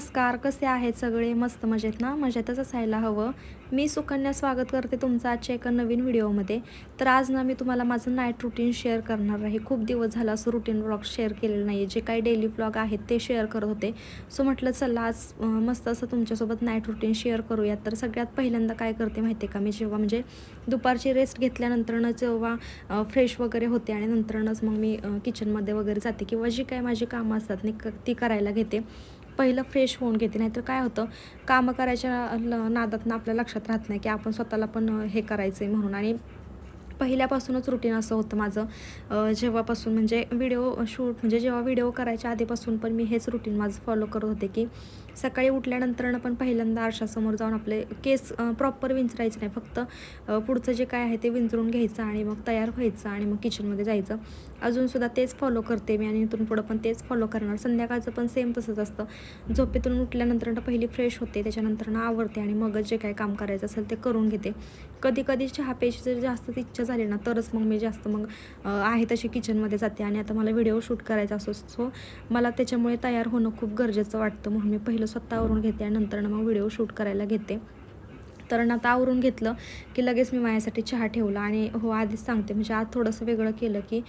नमस्कार, कसे आहेत सगळे? मस्त मजेत ना? मजेतच असायला हवं. मी सुकन्या स्वागत करते तुमचं आजच्या एका नवीन व्हिडिओमध्ये. तर आज ना मी तुम्हाला माझं नाईट रुटीन शेअर करणार आहे. खूप दिवस झाला असं रुटीन व्लॉग शेअर केलेलं नाही आहे. जे काही डेली व्लॉग आहेत ते शेअर करत होते. सो म्हटलं चला आज मस्त असं तुमच्यासोबत नाईट रुटीन शेअर करूयात. तर सगळ्यात पहिल्यांदा काय करते माहिती आहे का, मी जेव्हा म्हणजे दुपारची रेस्ट घेतल्यानंतरनं जेव्हा फ्रेश वगैरे होते आणि नंतरनंच मग मी किचनमध्ये वगैरे जाते किंवा जी काही माझी कामं असतात ती करायला घेते. पहिलं फ्रेश होऊन घेते. नाहीतर काय होतं, कामं करायच्या नादातनं आपल्या लक्षात राहत नाही की आपण स्वतःला पण हे करायचं आहे म्हणून. आणि पहिल्यापासूनच रुटीन असं होतं माझं, जेव्हापासून म्हणजे व्हिडिओ शूट म्हणजे जेव्हा व्हिडिओ करायच्या आधीपासून पण मी हेच रुटीन माझं फॉलो करत होते की सकाळी उठल्यानंतरनं पण पहिल्यांदा आरशासमोर जाऊन आपले केस प्रॉपर विंचरायचे नाही, फक्त पुढचं जे काय आहे ते विंचरून घ्यायचं आणि मग तयार व्हायचं आणि मग किचनमध्ये जायचं. अजूनसुद्धा तेच फॉलो करते मी आणि इथून पुढं पण तेच फॉलो करणार. संध्याकाळचं पण सेम तसंच असतं. झोपेतून उठल्यानंतरनं पहिली फ्रेश होते, त्याच्यानंतरनं आवरते आणि मगच जे काही काम करायचं असेल ते करून घेते. कधी कधी चहा प्यायची जर जास्तच इच्छा झाली ना, तरच मग मी जास्त मग आहे तशी किचनमध्ये जाते. आणि आता मला व्हिडिओ शूट करायचा असतो, सो मला त्याच्यामुळे तयार होणं खूप गरजेचं वाटतं, म्हणून मी पहिलं स्वतः आवरून घेते आणि नंतर मग व्हिडिओ शूट करायला घेते. तर आता आवरून घेतलं की लगेच मी माझ्यासाठी चहा ठेवला. आणि हो, आधीच सांगते म्हणजे आज थोडंसं वेगळं केलं की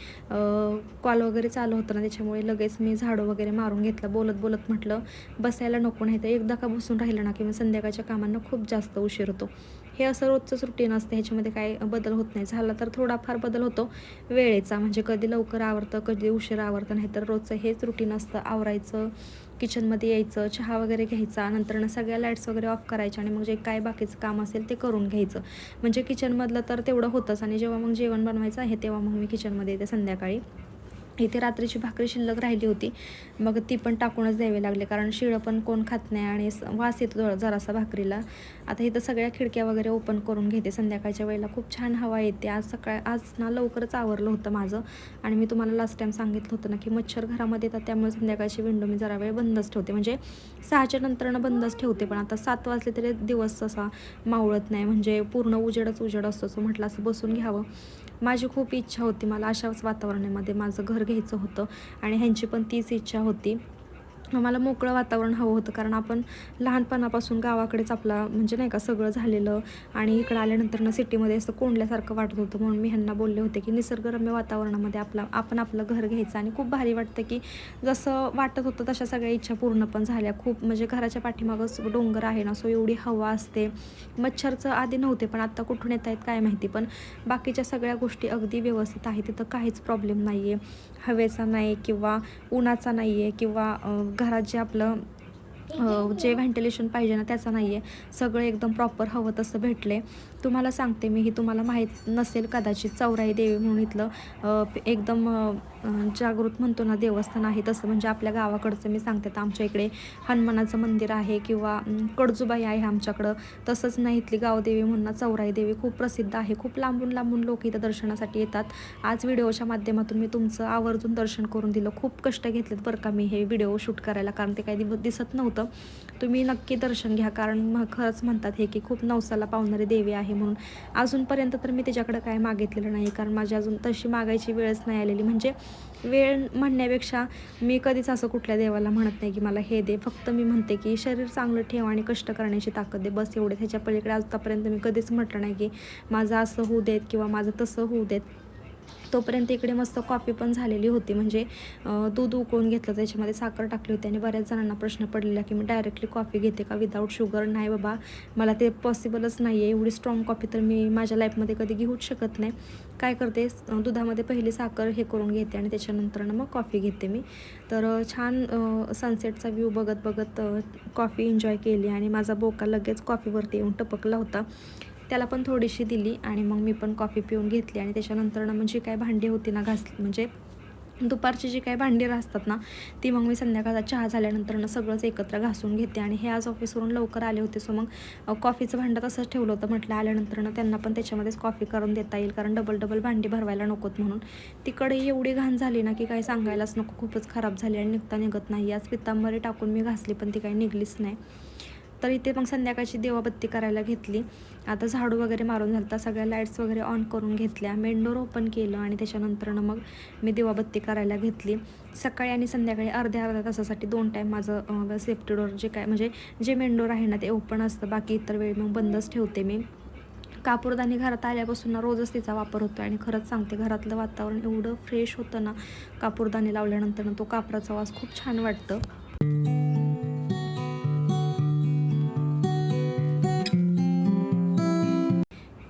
कॉल वगैरे चालू होतं ना, त्याच्यामुळे लगेच मी झाडू वगैरे मारून घेतलं. बोलत बोलत म्हटलं बसायला नको, नाही तर एकदा का बसून राहिलं ना की मग संध्याकाळच्या कामांना खूप जास्त उशीर होतो. हे असं रोजचंच रुटीन असतं, ह्याच्यामध्ये काही बदल होत नाही. झाला तर थोडाफार बदल होतो वेळेचा, म्हणजे कधी लवकर आवरतं कधी उशीर आवरतं, नाही तर रोजचं हेच रुटीन असतं. आवरायचं, किचनमध्ये यायचं, चहा वगैरे घ्यायचा, नंतर सगळ्या लाईट्स वगैरे ऑफ करायच्या आणि मग जे काय बाकीचं काम असेल ते करून घ्यायचं. म्हणजे किचनमधलं तर तेवढं होतंच. आणि जेव्हा मग जेवण बनवायचं आहे तेव्हा मग मी किचनमध्ये येते संध्याकाळी. इथे रात्रीची भाकरी शिल्लक राहिली होती, मग ती पण टाकूनच द्यावी लागली, कारण शिळं पण कोण खात नाही आणि वास येतो जरासा भाकरीला. आता इथं सगळ्या खिडक्या वगैरे ओपन करून घेते. संध्याकाळच्या वेळेला खूप छान हवा येते. आज ना लवकरच आवरलं होतं माझं. आणि मी तुम्हाला लास्ट टाईम सांगितलं होतं ना की मच्छर घरामध्ये येतात, त्यामुळे संध्याकाळची विंडो मी जरा वेळ बंदच ठेवते, म्हणजे 6च्या नंतरनं बंदच ठेवते. पण आता 7 वाजले तरी दिवस असा मावळत नाही, म्हणजे पूर्ण उजेडच उजेड असतो. सो म्हटलं असं बसून घ्यावं. माझी खूप इच्छा होती, मला अशाच वातावरणामध्ये माझं घर घ्यायचं होतं आणि ह्यांची पण तीच इच्छा होती. मला मोकळं वातावरण हवं होतं, कारण आपण लहानपणापासून गावाकडेच आपला म्हणजे नाही का सगळं झालेलं, आणि इकडं आल्यानंतर सिटीमध्ये असं कोंडल्यासारखं वाटत होतं. म्हणून मी ह्यांना बोलले होते की निसर्गरम्य वातावरणामध्ये आपण आपलं घर घ्यायचं. आणि खूप भारी वाटतं की जसं वाटत होतं तशा सगळ्या इच्छा पूर्ण पण झाल्या. खूप म्हणजे घराच्या पाठीमागंच डोंगर आहे ना, सो एवढी हवा असते. मच्छरचं आधी नव्हते, पण आत्ता कुठून येत आहेत काय माहिती. पण बाकीच्या सगळ्या गोष्टी अगदी व्यवस्थित आहे, तिथं काहीच प्रॉब्लेम नाही आहे. हवेचा नाही किंवा उन्हाचा नाही आहे किंवा घरात जे आपलं जे व्हेंटिलेशन पाहिजे ना त्याचं नाही आहे. सगळं एकदम प्रॉपर हवं तसं भेटले. तुम्हाला सांगते मी, ही तुम्हाला माहीत नसेल कदाचित, चौराई देवी म्हणून इथलं एकदम जागृत म्हणतो ना देवस्थान आहे तसं. म्हणजे आपल्या गावाकडचं मी सांगते, तर आमच्या इकडे हनुमानाचं मंदिर आहे किंवा कडजूबाई आहे आमच्याकडं. तसंच ना इथली गावदेवी म्हणून चौराई देवी खूप प्रसिद्ध आहे. खूप लांबून लांबून लोक इथं दर्शनासाठी येतात. आज व्हिडिओच्या माध्यमातून मी तुमचं आवर्जून दर्शन करून दिलं. खूप कष्ट घेतलेत बरं का मी हे व्हिडिओ शूट करायला, कारण ते काही दिसत नव्हतं. तुम्ही नक्की दर्शन घ्या, कारण खरंच म्हणतात हे की खूप नवसाला पावणारी देवी आहे म्हणून. अजूनपर्यंत तर मी त्याच्याकडं काय मागितलेलं नाही, कारण माझी अजून तशी मागायची वेळच नाही आलेली. म्हणजे वेळ म्हणण्यापेक्षा मी कधीच असं कुठल्या देवाला म्हणत नाही की मला हे दे. फक्त मी म्हणते की शरीर चांगलं ठेव आणि कष्ट करण्याची ताकद दे, बस एवढे. ह्याच्या पलीकडे आतापर्यंत मी कधीच म्हटलं नाही की माझं असं होऊ देत किंवा माझं तसं होऊ देत. तोपर्यंत इकडे मस्त कॉफी पण झालेली होती, म्हणजे दूध उकळून घेतलं, त्याच्यामध्ये साखर टाकली होती. आणि बऱ्याच जणांना प्रश्न पडलेला की मी डायरेक्टली कॉफी घेते का विदाऊट शुगर. नाही बाबा, मला ते पॉसिबलच नाही आहे. एवढी स्ट्रॉंग कॉफी तर मी माझ्या लाईफमध्ये कधी घेऊच शकत नाही. काय करते, दुधामध्ये पहिली साखर हे करून घेते आणि त्याच्यानंतरनं मग कॉफी घेते मी. तर छान सनसेटचा व्ह्यू बघत बघत कॉफी एन्जॉय केली. आणि माझा बोका लगेच कॉफीवरती येऊन टपकला होता, त्याला पण थोडीशी दिली आणि मग मी पण कॉफी पिऊन घेतली. आणि त्याच्यानंतरनं म्हणजे काय भांडी होती ना घासली, म्हणजे दुपारची जी काही भांडी असतात ना ती मग मी संध्याकाळचा चहा झाल्यानंतरनं सगळंच एकत्र घासून घेते. आणि हे आज ऑफिसवरून लवकर आले होते, सो मग कॉफीचं भांडं तसंच ठेवलं होतं. म्हटलं आल्यानंतरनं त्यांना पण त्याच्यामध्येच कॉफी करून देता येईल, कारण डबल डबल भांडी भरवायला नकोत म्हणून. तिकडे एवढी घाण झाली ना की काही सांगायलाच नको, खूपच खराब झाली आणि निघता निघत नाही. आज पितांबरी टाकून मी घासली पण ती काही निघलीच नाही. तर इथे मग संध्याकाळची दिवाबत्ती करायला घेतली. आता झाडू वगैरे मारून झालं, सगळ्या लाईट्स वगैरे ऑन करून घेतल्या, मेन डोर ओपन केलं आणि त्याच्यानंतरनं मग मी दिवाबत्ती करायला घेतली. सकाळी आणि संध्याकाळी अर्ध्या तासासाठी 2 टाईम माझं सेफ्टी डोर जे काय म्हणजे जे मेन डोर आहे ना ते ओपन असतं, बाकी इतर वेळी मग बंदच ठेवते मी. कापूरदानी घरात आल्यापासून ना रोजच तिचा वापर होतो आणि खरंच सांगते घरातलं वातावरण एवढं फ्रेश होतं ना कापूरदानी लावल्यानंतर ना, तो कापराचा वास खूप छान वाटतं.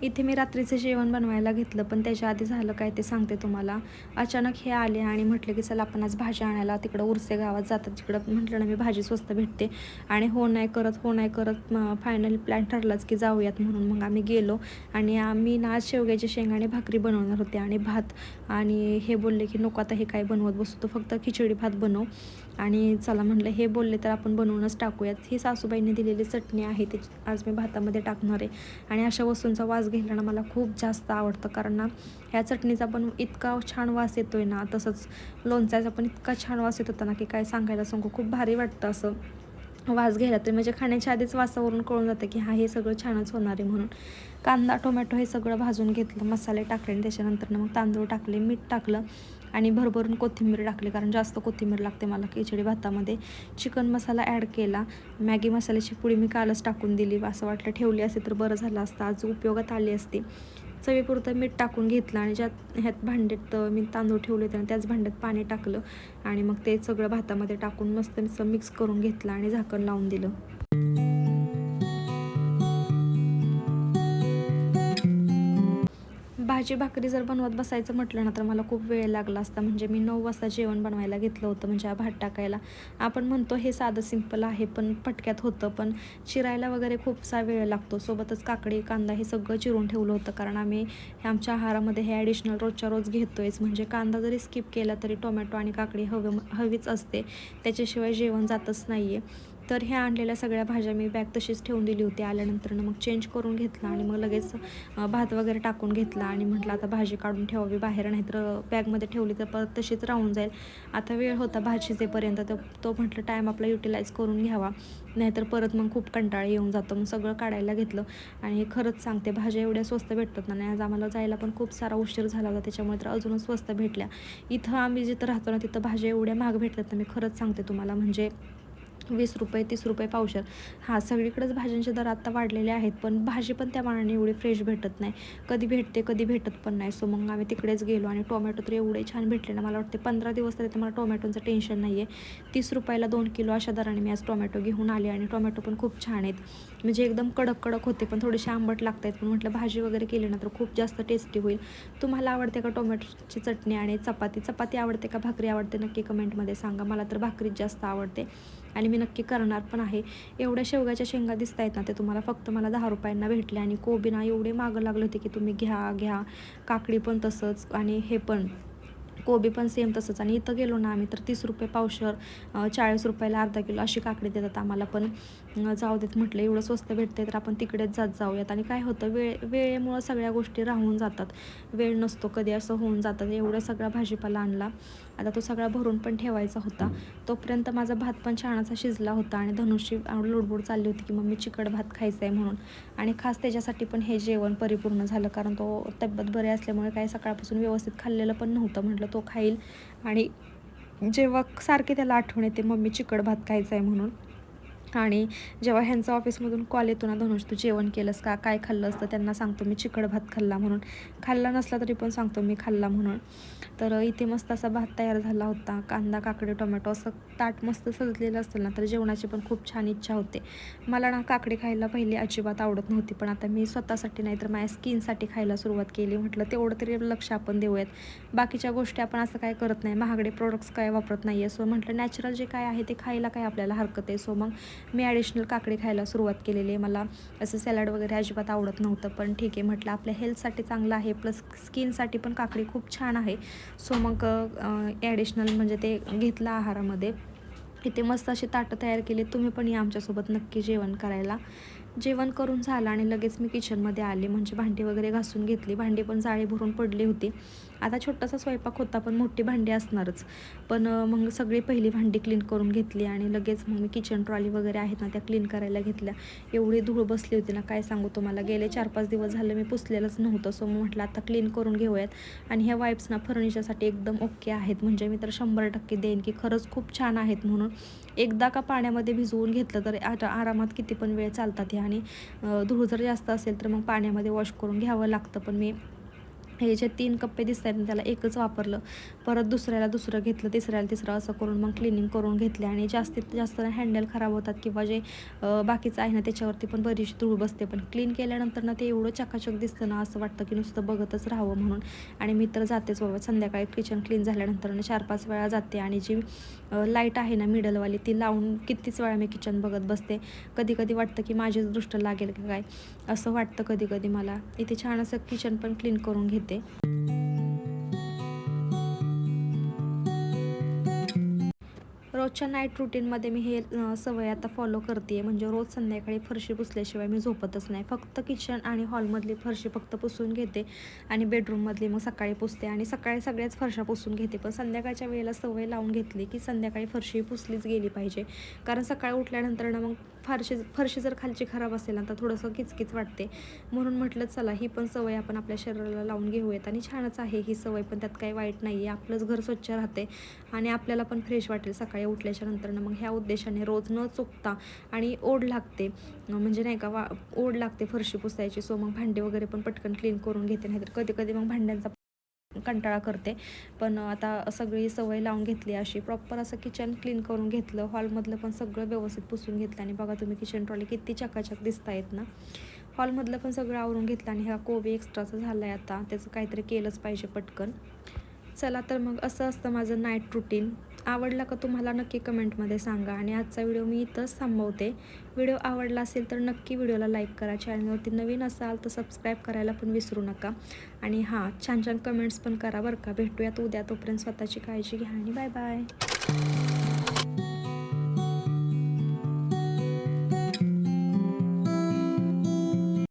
इथे मी रात्रीचं जेवण बनवायला घेतलं, पण त्याच्या आधी झालं काय ते सांगते तुम्हाला. अचानक हे आले आणि म्हटलं की चला आपण आज भाजी आणायला तिकडं उरसे गावात जातात, तिकडं म्हटलं ना मी भाजी स्वस्त भेटते आणि हो नाही करत फायनल प्लॅन ठरलाच की जाऊयात म्हणून. मग आम्ही गेलो आणि आम्ही ना आज शेवग्याची शेंगाणे भाकरी बनवणार होते आणि भात. आणि हे बोलले की नको आता हे काय बनवत बसू, तो फक्त खिचडी भात बनव. आणि चला म्हटलं हे बोलले तर आपण बनवूनच टाकूयात. ही सासूबाईंनी दिलेली चटणी आहे ती आज मी भातामध्ये टाकणार आहे. आणि अशा वस्तूंचा वास घ्यायला ना मला खूप जास्त आवडतं, कारण ना ह्या चटणीचा पण इतका छान वास येतो आहे ना, तसंच लोणच्याचा पण इतका छान वास येत होता ना की काय सांगायला सांगू. खूप भारी वाटतं असं वास घ्यायला, तर म्हणजे खाण्याच्या आधीच वासावरून कळून जातं की हा हे सगळं छानच होणार आहे म्हणून. कांदा टोमॅटो हे सगळं भाजून घेतलं, मसाले टाकले आणि त्याच्यानंतर मग तांदूळ टाकले, मीठ टाकलं आणि भरभरून कोथिंबीर टाकली, कारण जास्त कोथिंबीर लागते मला खिचडी भातामध्ये. चिकन मसाला ॲड केला. मॅगी मसाल्याची पुडी मी कालच टाकून दिली, असं वाटलं ठेवली असते तर बरं झालं असतं, आज उपयोगात आली असती. चवीपुरतं मीठ टाकून घेतलं आणि ह्यात भांड्यात मी तांदूळ ठेवले होते आणि त्याच भांड्यात पाणी टाकलं आणि मग ते सगळं भातामध्ये टाकून मस्त मिक्स करून घेतलं आणि झाकण लावून दिलं. भाजी भाकरी जर बनवत बसायचं म्हटलं ना तर मला खूप वेळ लागला असता. म्हणजे मी 9 वाजता जेवण बनवायला घेतलं होतं, म्हणजे भात टाकायला. आपण म्हणतो हे साधं सिंपल आहे, पण पटक्यात होतं, पण चिरायला वगैरे खूपसा वेळ लागतो. सोबतच काकडी कांदा हे सगळं चिरून ठेवलं होतं, कारण आम्ही आमच्या आहारामध्ये हे ॲडिशनल रोजच्या रोज घेतोयच. म्हणजे कांदा जरी स्किप केला तरी टोमॅटो आणि काकडी हवीच असते, त्याच्याशिवाय जेवण जातच नाही आहे. तर ह्या आणलेल्या सगळ्या भाज्या मी बॅग तशीच ठेवून दिली होती. आल्यानंतर मग चेंज करून घेतला आणि मग लगेच भात वगैरे टाकून घेतला आणि म्हटलं आता भाजी काढून ठेवावी बाहेर, नाहीतर बॅगमध्ये ठेवली तर परत तशीच राहून जाईल. आता वेळ होता भाजी शिजेपर्यंत, तर तो म्हटलं टाईम आपला युटिलाइज करून घ्यावा, नाहीतर परत मग खूप कंटाळा येऊन जातो. मग सगळं काढायला घेतलं आणि खरंच सांगते भाज्या एवढ्या स्वस्त भेटतात ना, आज आम्हाला जायला पण खूप सारा उशीर झाला होता, त्याच्यामुळे तर अजूनच स्वस्त भेटल्या. इथं आम्ही जिथं राहतो ना तिथं भाज्या एवढ्या महाग भेटतात ना, मी खरंच सांगते तुम्हाला, म्हणजे 20 रुपये 30 रुपये पावशेर. हां, सगळीकडेच भाज्यांचे दर आत्ता वाढलेले आहेत, पण भाजी पण त्या मानाने एवढी फ्रेश भेटत नाही. कधी भेटते कधी भेटत पण नाही. सो मग आम्ही तिकडेच गेलो आणि टोमॅटो तर एवढे छान भेटले ना, मला वाटते 15 दिवस तरी मला टोमॅटोचं टेन्शन नाही आहे. 30 रुपयाला 2 किलो अशा दराने मी आज टोमॅटो घेऊन आले आणि टोमॅटो पण खूप छान आहेत. म्हणजे एकदम कडक होते, पण थोडेसे आंबट लागत आहेत. पण म्हटलं भाजी वगैरे केली ना तर खूप जास्त टेस्टी होईल. तुम्हाला आवडते का टोमॅटोची चटणी आणि चपाती आवडते का भाकरी आवडते नक्की कमेंटमध्ये सांगा. मला तर भाकरीच जास्त आवडते आणि मी नक्की करणार पण आहे. एवढ्या शेवग्याच्या शेंगा दिसत आहेत ना, ते तुम्हाला फक्त मला 10 रुपयांना भेटले आणि कोबी ना एवढे मागं लागले होते की तुम्ही घ्या. काकडी पण तसंच आणि हे पण कोबी पण सेम तसंच. आणि इथं गेलो ना आम्ही तर 30 रुपये पावशेर, 40 रुपयाला अर्धा किलो अशी काकडी देतात आम्हाला. पण जाऊ देत म्हटलं, एवढं स्वस्त भेटते तर आपण तिकडेच जाऊयात. आणि काय होतं, वेळेमुळं सगळ्या गोष्टी राहून जातात, वेळ नसतो, कधी असं होऊन जातं. एवढा सगळा भाजीपाला आणला, आता तो सगळा भरून पण ठेवायचा होता. तोपर्यंत माझा भात पण छान असा शिजला होता आणि धनुषी लुडबुड चालली होती की मम्मी चिकट भात खायचा आहे म्हणून. आणि खास त्याच्यासाठी पण हे जेवण परिपूर्ण झालं, कारण तो तब्येत बरी असल्यामुळे काही सकाळपासून व्यवस्थित खाल्लेलं पण नव्हतं. म्हटलं तो खाईल आणि जेव्हा सारखे त्याला आठवण येते मम्मी चिकट भात खायचा आहे म्हणून. आणि जेव्हा ह्यांचं ऑफिसमधून कॉल येतो ना, धनुष तू जेवण केलंस का, काय खाल्लं असतं, त्यांना सांगतो मी चिकट भात खाल्ला म्हणून. खाल्ला नसला तरी पण सांगतो मी खाल्ला म्हणून. तर इथे मस्त असा भात तयार झाला होता. कांदा काकडी टोमॅटो असं ताट मस्त सजलेलं असेल ना तर जेवणाची पण खूप छान इच्छा होते. मला ना काकडी खायला पहिली अजिबात आवडत नव्हती, पण आता मी स्वतःसाठी नाही तर माझ्या स्किनसाठी खायला सुरुवात केली. म्हटलं तेवढं तरी लक्ष आपण देऊयात. बाकीच्या गोष्टी आपण असं काय करत नाही, महागडे प्रोडक्ट्स काय वापरत नाही आहे. सो म्हटलं नॅचरल जे काय आहे ते खायला काय आपल्याला हरकत आहे. सो मग मी ॲडिशनल काकडी खायला सुरुवात केलेली आहे. मला असं सॅलड वगैरे अजिबात आवडत नव्हतं, पण ठीक आहे म्हटलं आपल्या हेल्थसाठी चांगलं आहे, प्लस स्किनसाठी पण काकडी खूप छान आहे. सो मग ॲडिशनल म्हणजे ते घेतलं आहारामध्ये. इथे मस्त अशी ताटं तयार केली. तुम्ही पण या आमच्यासोबत नक्की जेवण करायला. जेवण करून झालं आणि लगेच मी किचनमध्ये आले, म्हणजे भांडी वगैरे घासून घेतली. भांडी पण जाळी भरून पडली होती आता छोटासा स्वयंपाक होता पण मोठी भांडी असणारच. पण मग सगळी पहिली भांडी क्लीन करून घेतली आणि लगेच मग मी किचन ट्रॉली वगैरे आहेत ना त्या क्लीन करायला घेतल्या. एवढी धूळ बसली होती ना काय सांगू तुम्हाला. गेले 4-5 दिवस झाले मी पुसलेलंच नव्हतं. सो म्हटलं आता क्लीन करून घेऊयात आणि ह्या वाईप्स ना फर्निचरसाठी एकदम ओके आहेत. म्हणजे मी तर 100% देईन की खरंच खूप छान आहेत म्हणून. एकदा का पाण्यामध्ये भिजवून घेतलं तर आरामात किती पण वेळ चालतात हे. आणि धूळ जर जास्त असेल तर मग पाण्यामध्ये वॉश करून घ्यावं लागतं. पण मी हे जे 3 कप्पे दिसत आहेत त्याला एकच वापरलं. परत दुसऱ्याला दुसरं घेतलं, तिसऱ्याला तिसरं असं करून मग क्लिनिंग करून घेतले. आणि जास्तीत जास्त हँडल खराब होतात किंवा जे बाकीचं आहे ना त्याच्यावरती पण बरीचशी धूळ बसते. पण क्लीन केल्यानंतर ना ते एवढं चकाचक दिसतं ना असं वाटतं की नुसतं बघतच राहावं म्हणून. आणि मी तर जातेच बाबा संध्याकाळी किचन क्लीन झाल्यानंतर 4-5 वेळा जाते. आणि जी लाईट आहे ना मिडलवाली ती लावून कितीच वेळा मी किचन बघत बसते. कधी कधी वाटतं की माझीच दृष्ट लागेल का काय असं वाटतं कधी कधी मला. इथे छान असं किचन पण क्लीन करून घेते. रोजच्या नाईट रुटीनमध्ये मी हे सवय आता फॉलो करते आहे. म्हणजे रोज संध्याकाळी फरशी पुसल्याशिवाय मी झोपतच नाही. फक्त किचन आणि हॉलमधली फरशी फक्त पुसून घेते आणि बेडरूममधली मग सकाळी पुसते. आणि सकाळी सगळ्याच फरशा पुसून घेते. पण संध्याकाळच्या वेळेला सवय लावून घेतली की संध्याकाळी फरशी पुसलीच गेली पाहिजे. कारण सकाळी उठल्यानंतर ना मग फरशी जर खालची खराब असेल ना तर थोडंसं किचकिच वाटते. म्हणून म्हटलं चला ही पण सवय आपण आपल्या शरीराला लावून घेऊयात. आणि छानच आहे ही सवय पण, त्यात काही वाईट नाही आहे. आपलंच घर स्वच्छ राहते आणि आपल्याला पण फ्रेश वाटेल सकाळी उठल्याच्या नंतर. मग ह्या उद्देशाने रोज न चुकता आणि ओढ लागते म्हणजे नाही का ओढ लागते फरशी पुसायची. सो मग भांडे वगैरे पण पटकन क्लीन करून घेते. नाहीतर कधी कधी मग भांड्यांचा कंटाळा करते. पण आता सगळी सवय लावून घेतली अशी प्रॉपर असं किचन क्लीन करून घेतलं. हॉलमधलं पण सगळं व्यवस्थित पुसून घेतलं. आणि बघा तुम्ही किचन ट्रॉली किती चकाचक दिसत आहेत ना. हॉलमधलं पण सगळं आवरून घेतलं. आणि ह्या कोबी एक्स्ट्राचं झालं आहे आता, त्याचं काहीतरी केलंच पाहिजे पटकन. चला तर मग असं असतं माझं नाईट रुटीन. आवडला का तुम्हाला नक्की कमेंटमध्ये सांगा. आणि आजचा व्हिडिओ मी इथंच थांबवते. व्हिडिओ आवडला असेल तर नक्की व्हिडिओला लाईक करा. चॅनलवरती नवीन असाल तर सबस्क्राईब करायला पण विसरू नका. आणि हां, छान छान कमेंट्स पण करा बरं का. भेटूयात उद्या. तोपर्यंत स्वतःची काळजी घ्या आणि बाय बाय.